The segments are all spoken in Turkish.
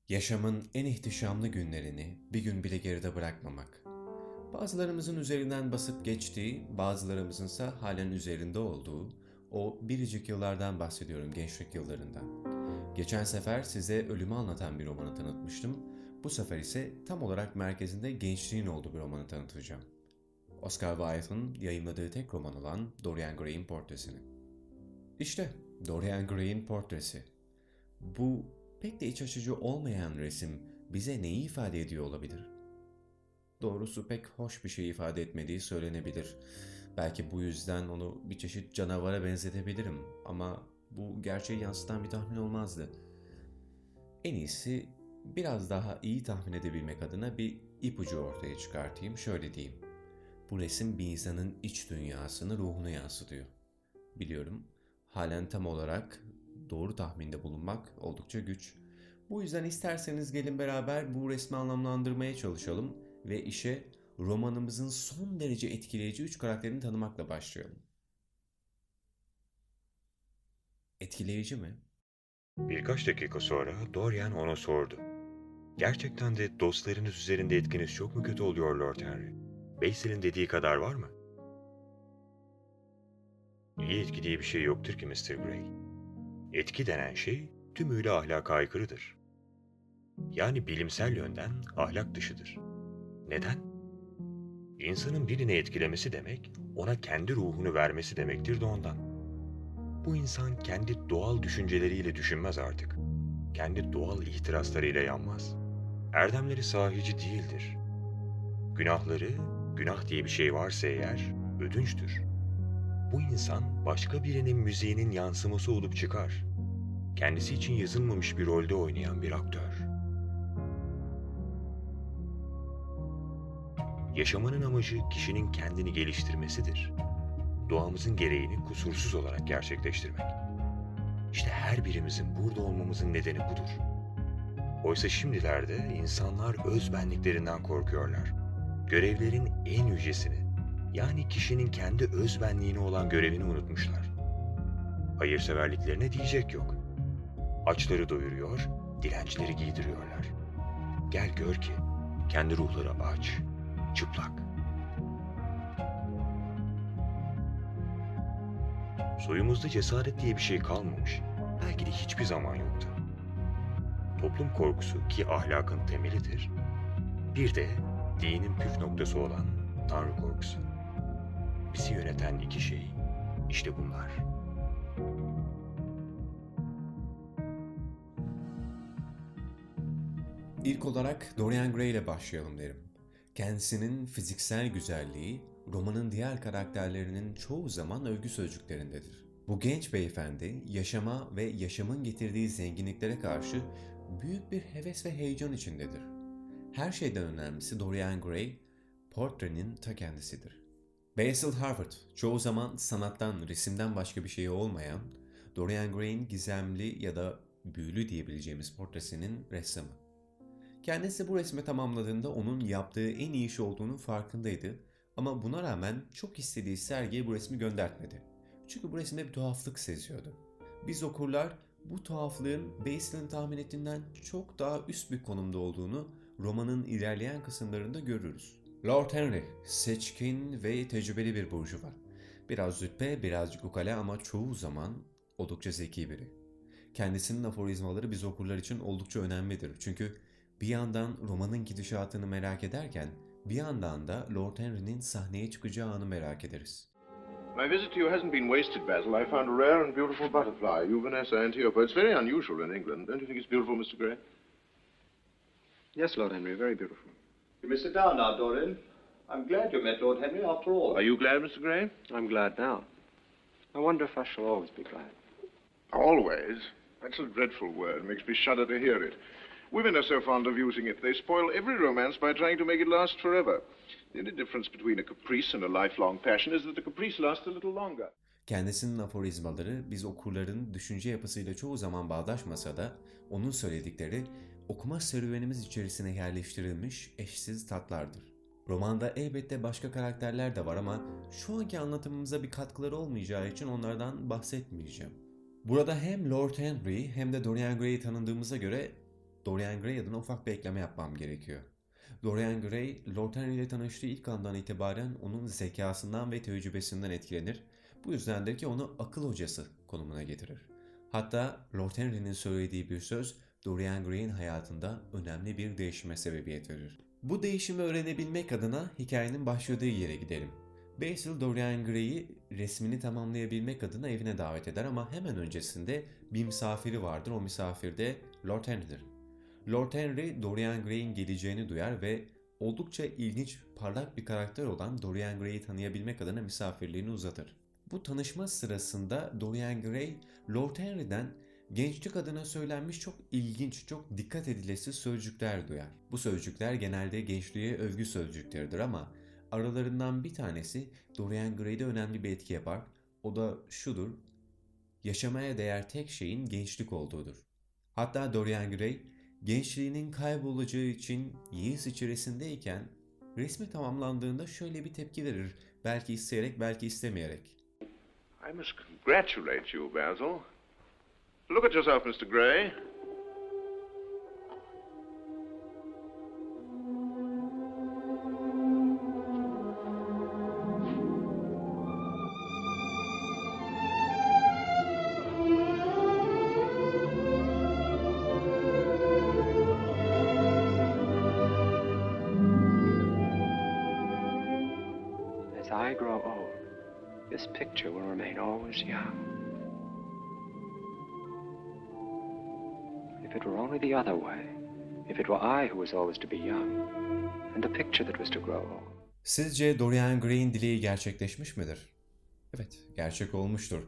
Yaşamın en ihtişamlı günlerini bir gün bile geride bırakmamak. Bazılarımızın üzerinden basıp geçtiği, bazılarımızınsa halen üzerinde olduğu o biricik yıllardan bahsediyorum, gençlik yıllarından. Geçen sefer size ölümü anlatan bir romanı tanıtmıştım. Bu sefer ise tam olarak merkezinde gençliğin olduğu bir romanı tanıtacağım. Oscar Wilde'ın yayımladığı tek roman olan Dorian Gray'in portresini. İşte Dorian Gray'in portresi. Bu pek de iç açıcı olmayan resim bize neyi ifade ediyor olabilir? Doğrusu pek hoş bir şey ifade etmediği söylenebilir. Belki bu yüzden onu bir çeşit canavara benzetebilirim ama bu gerçeği yansıtan bir tahmin olmazdı. En iyisi biraz daha iyi tahmin edebilmek adına bir ipucu ortaya çıkartayım. Şöyle diyeyim. Bu resim bir insanın iç dünyasını, ruhunu yansıtıyor. Biliyorum, halen tam olarak doğru tahminde bulunmak oldukça güç. Bu yüzden isterseniz gelin beraber bu resmi anlamlandırmaya çalışalım ve işe romanımızın son derece etkileyici üç karakterini tanımakla başlayalım. Etkileyici mi? Birkaç dakika sonra Dorian ona sordu. Gerçekten de dostlarınız üzerinde etkiniz çok mu kötü oluyor Lord Henry? Basil'in dediği kadar var mı? İyi etki diye bir şey yoktur ki Mr. Gray. Etki denen şey tümüyle ahlaka aykırıdır. Yani bilimsel yönden ahlak dışıdır. Neden? İnsanın birini etkilemesi demek, ona kendi ruhunu vermesi demektir de ondan. Bu insan kendi doğal düşünceleriyle düşünmez artık. Kendi doğal ihtiraslarıyla yanmaz. Erdemleri sahici değildir. Günahları, günah diye bir şey varsa eğer, ödünçtür. Bu insan başka birinin müziğinin yansıması olup çıkar. Kendisi için yazılmamış bir rolde oynayan bir aktör. Yaşamanın amacı kişinin kendini geliştirmesidir. Doğamızın gereğini kusursuz olarak gerçekleştirmek. İşte her birimizin burada olmamızın nedeni budur. Oysa şimdilerde insanlar öz benliklerinden korkuyorlar. Görevlerin en yücesini, yani kişinin kendi öz benliğine olan görevini unutmuşlar. Hayırseverliklerine diyecek yok. Açları doyuruyor, dilencileri giydiriyorlar. Gel gör ki kendi ruhları aç, çıplak. Soyumuzda cesaret diye bir şey kalmamış. Belki de hiçbir zaman yoktu. Toplum korkusu ki ahlakın temelidir. Bir de dinin püf noktası olan Tanrı korkusu. Bizi yöneten iki şey işte bunlar. İlk olarak Dorian Gray ile başlayalım derim. Kendisinin fiziksel güzelliği romanın diğer karakterlerinin çoğu zaman övgü sözcüklerindedir. Bu genç beyefendi yaşama ve yaşamın getirdiği zenginliklere karşı büyük bir heves ve heyecan içindedir. Her şeyden önemlisi Dorian Gray, portrenin ta kendisidir. Basil Harvard, çoğu zaman sanattan, resimden başka bir şey olmayan, Dorian Gray'in gizemli ya da büyülü diyebileceğimiz portresinin ressamı. Kendisi bu resmi tamamladığında onun yaptığı en iyi iş olduğunun farkındaydı ama buna rağmen çok istediği sergiye bu resmi göndertmedi. Çünkü bu resimde bir tuhaflık seziyordu. Biz okurlar bu tuhaflığın Basil'in tahmin ettiğinden çok daha üst bir konumda olduğunu romanın ilerleyen kısımlarında görürüz. Lord Henry, seçkin ve tecrübeli bir burjuva. Biraz züppe, birazcık ukala ama çoğu zaman oldukça zeki biri. Kendisinin aforizmaları biz okurlar için oldukça önemlidir. Çünkü bir yandan romanın gidişatını merak ederken bir yandan da Lord Henry'nin sahneye çıkacağı anı merak ederiz. My visit to you hasn't been wasted, Basil. I found a rare and beautiful butterfly, Juvenesca antiopa. It's very unusual in England. Don't you think it's beautiful, Mr. Gray? Yes, Lord Henry, very beautiful. You may sit down now, Dorian. I'm glad you met Lord Henry after all. Are you glad, Mr. Gray? I'm glad now. I wonder if I shall always be glad. Always. That's a dreadful word. It makes me shudder to hear it. Women are so fond of using it. They spoil every romance by trying to make it last forever. The only difference between a caprice and a lifelong passion is that the caprice lasts a little longer. Kendisinin aforizmaları biz okurların düşünce yapısıyla çoğu zaman bağdaşmasa da onun söyledikleri okuma serüvenimiz içerisine yerleştirilmiş eşsiz tatlardır. Romanda elbette başka karakterler de var ama şu anki anlatımımıza bir katkıları olmayacağı için onlardan bahsetmeyeceğim. Burada hem Lord Henry hem de Dorian Gray'i tanıdığımıza göre Dorian Gray adına ufak bir ekleme yapmam gerekiyor. Dorian Gray, Lord Henry ile tanıştığı ilk andan itibaren onun zekasından ve tecrübesinden etkilenir. Bu yüzdendir ki onu akıl hocası konumuna getirir. Hatta Lord Henry'nin söylediği bir söz Dorian Gray'in hayatında önemli bir değişime sebebiyet verir. Bu değişimi öğrenebilmek adına hikayenin başladığı yere gidelim. Basil Dorian Gray'i resmini tamamlayabilmek adına evine davet eder ama hemen öncesinde bir misafiri vardır. O misafir de Lord Henry'dir. Lord Henry Dorian Gray'in geleceğini duyar ve oldukça ilginç, parlak bir karakter olan Dorian Gray'i tanıyabilmek adına misafirliğini uzatır. Bu tanışma sırasında Dorian Gray, Lord Henry'den gençlik adına söylenmiş çok ilginç, çok dikkat edilesi sözcükler duyar. Bu sözcükler genelde gençliğe övgü sözcükleridir ama aralarından bir tanesi Dorian Gray'de önemli bir etki yapar. O da şudur: yaşamaya değer tek şeyin gençlik olduğudur. Hatta Dorian Gray, gençliğinin kaybolacağı için yeis içerisindeyken resmi tamamlandığında şöyle bir tepki verir. Belki isteyerek, belki istemeyerek. I must congratulate you, Basil. Look at yourself, Mr. Gray. As I grow old, this picture will remain always young. If it were only the other way, if it were I who was always to be young, and the picture that was to grow old. Sizce Dorian Gray'in dileği gerçekleşmiş midir? Evet, gerçek olmuştur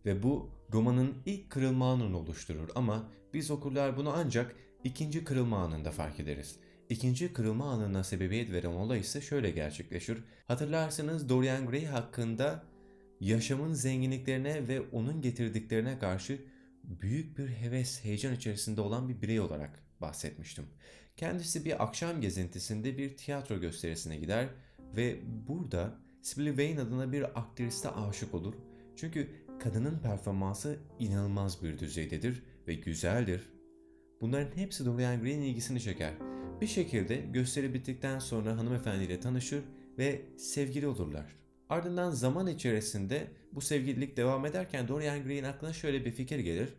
ve bu romanın ilk kırılma anını oluşturur ama biz okurlar bunu ancak ikinci kırılma anında fark ederiz. İkinci kırılma anına sebebiyet veren olay ise şöyle gerçekleşir. Hatırlarsınız Dorian Gray hakkında yaşamın zenginliklerine ve onun getirdiklerine karşı büyük bir heves, heyecan içerisinde olan bir birey olarak bahsetmiştim. Kendisi bir akşam gezintisinde bir tiyatro gösterisine gider ve burada Sibyl Vane adına bir aktriste aşık olur. Çünkü kadının performansı inanılmaz bir düzeydedir ve güzeldir. Bunların hepsi Dorian Gray'in ilgisini çeker. Bir şekilde gösteri bittikten sonra hanımefendiyle tanışır ve sevgili olurlar. Ardından zaman içerisinde bu sevgililik devam ederken Dorian Gray'in aklına şöyle bir fikir gelir.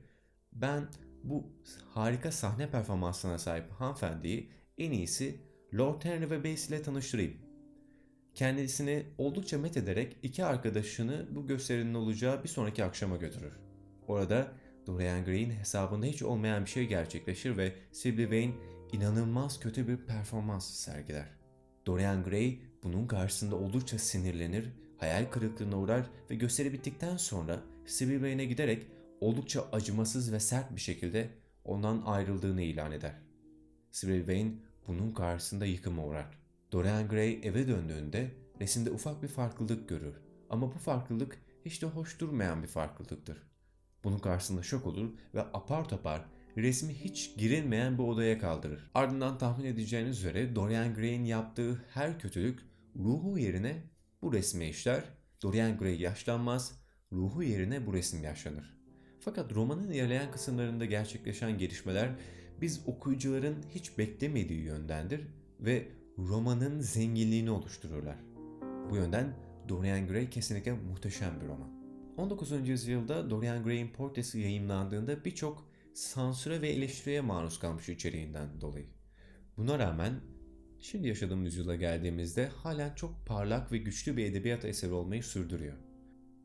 Ben bu harika sahne performansına sahip hanımefendiyi en iyisi Lord Henry ve Basil ile tanıştırayım. Kendisini oldukça methederek iki arkadaşını bu gösterinin olacağı bir sonraki akşama götürür. Orada Dorian Gray'in hesabında hiç olmayan bir şey gerçekleşir ve Sibyl Vane inanılmaz kötü bir performans sergiler. Dorian Gray bunun karşısında oldukça sinirlenir, hayal kırıklığına uğrar ve gösteri bittikten sonra Sibyl Vane'e giderek oldukça acımasız ve sert bir şekilde ondan ayrıldığını ilan eder. Sibyl Vane bunun karşısında yıkıma uğrar. Dorian Gray eve döndüğünde resimde ufak bir farklılık görür ama bu farklılık hiç de hoş durmayan bir farklılıktır. Bunun karşısında şok olur ve apar topar resmi hiç girilmeyen bir odaya kaldırır. Ardından tahmin edeceğiniz üzere Dorian Gray'in yaptığı her kötülük ruhu yerine bu resme işler. Dorian Gray yaşlanmaz, ruhu yerine bu resim yaşlanır. Fakat romanın ilerleyen kısımlarında gerçekleşen gelişmeler biz okuyucuların hiç beklemediği yöndendir ve romanın zenginliğini oluştururlar. Bu yönden Dorian Gray kesinlikle muhteşem bir roman. 19. yüzyılda Dorian Gray'in portresi yayımlandığında birçok sansüre ve eleştiriye maruz kalmış içeriğinden dolayı. Buna rağmen şimdi yaşadığımız yüzyıla geldiğimizde halen çok parlak ve güçlü bir edebiyat eseri olmayı sürdürüyor.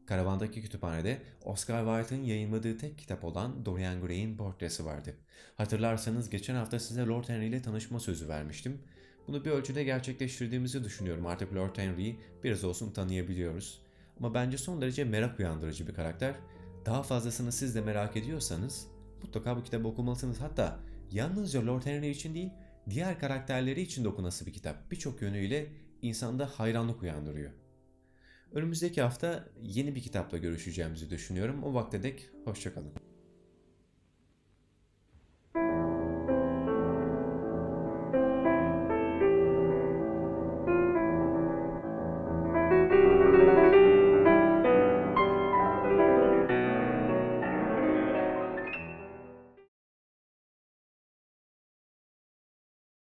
Karavandaki kütüphanede Oscar Wilde'ın yayınladığı tek kitap olan Dorian Gray'in portresi vardı. Hatırlarsanız geçen hafta size Lord Henry ile tanışma sözü vermiştim. Bunu bir ölçüde gerçekleştirdiğimizi düşünüyorum. Artık Lord Henry'yi biraz olsun tanıyabiliyoruz. Ama bence son derece merak uyandırıcı bir karakter. Daha fazlasını siz de merak ediyorsanız mutlaka bu kitabı okumalısınız. Hatta yalnızca Lord Henry için değil, diğer karakterleri için de okunası bir kitap. Birçok yönüyle insanda hayranlık uyandırıyor. Önümüzdeki hafta yeni bir kitapla görüşeceğimizi düşünüyorum. O vakte dek hoşça kalın.